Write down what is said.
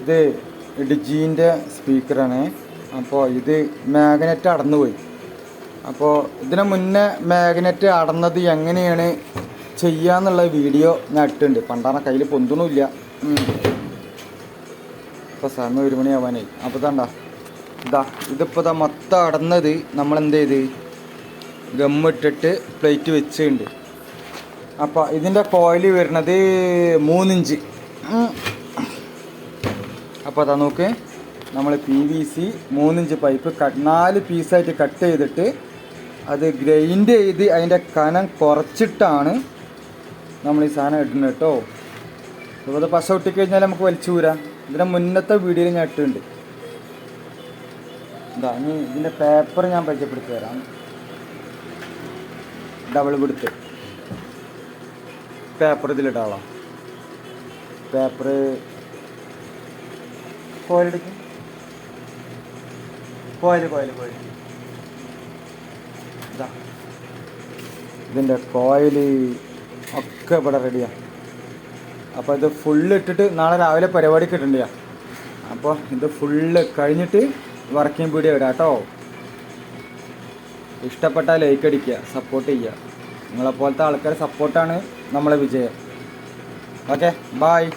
ഇത് ഡിജീൻ്റെ സ്പീക്കറാണ്. അപ്പോൾ ഇത് മാഗ്നറ്റ് അടന്നു പോയി. അപ്പോൾ ഇതിന് മുന്നേ മാഗ്നറ്റ് അടന്നത് എങ്ങനെയാണ് ചെയ്യാന്നുള്ള വീഡിയോ ഞാൻ ഇട്ടുണ്ട്. പണ്ടാറ കയ്യിൽ പൊന്തണമില്ല. ഇപ്പോൾ സമയം 1 മണിയാവാനായി. അപ്പോൾ ഇതിപ്പോൾ മൊത്തം അടന്നത് നമ്മളെന്ത് ചെയ്ത് ഗമ്മിട്ടിട്ട് പ്ലേറ്റ് വെച്ചിട്ടുണ്ട്. അപ്പോൾ ഇതിൻ്റെ കോയിൽ വരുന്നത് 3 ഇഞ്ച്. അപ്പോൾ നോക്ക്, നമ്മൾ PVC 3 ഇഞ്ച് പൈപ്പ് 4 പീസായിട്ട് കട്ട് ചെയ്തിട്ട് അത് ഗ്രൈൻഡ് ചെയ്ത് അതിൻ്റെ കനം കുറച്ചിട്ടാണ് നമ്മൾ ഈ സാധനം ഇടുന്നത് കേട്ടോ. അതുപോലെ പശ ഒട്ടിക്കഴിഞ്ഞാൽ നമുക്ക് വലിച്ചു കൂരാം. ഇതിൻ്റെ മുന്നത്തെ വീഡിയോയിൽ ഞാൻ ഇട്ടിട്ടുണ്ട്. ഇനി ഇതിൻ്റെ പേപ്പർ ഞാൻ പരിചയപ്പെടുത്തി തരാം. Double പിടുത്ത് paper ഇതിലിടാളോ. പേപ്പർ കോയിലെടുക്കും. കോയിൽ ഇതിൻ്റെ കോയിൽ ഒക്കെ ഇവിടെ റെഡിയാണ്. അപ്പോൾ ഇത് ഫുള്ള് ഇട്ടിട്ട് നാളെ രാവിലെ പരിപാടിക്ക് ഇടണ്ടിയാ. അപ്പോൾ ഇത് ഫുള്ള് കഴിഞ്ഞിട്ട് വർക്കിംഗ് വീഡിയോ ഇടാം കേട്ടോ. ഇഷ്ടപ്പെട്ടാൽ ലൈക്ക് അടിക്കുക, സപ്പോർട്ട് ചെയ്യുക. നിങ്ങളെപ്പോലത്തെ ആൾക്കാർ സപ്പോർട്ടാണ് നമ്മളെ വിജയം. Okay, bye.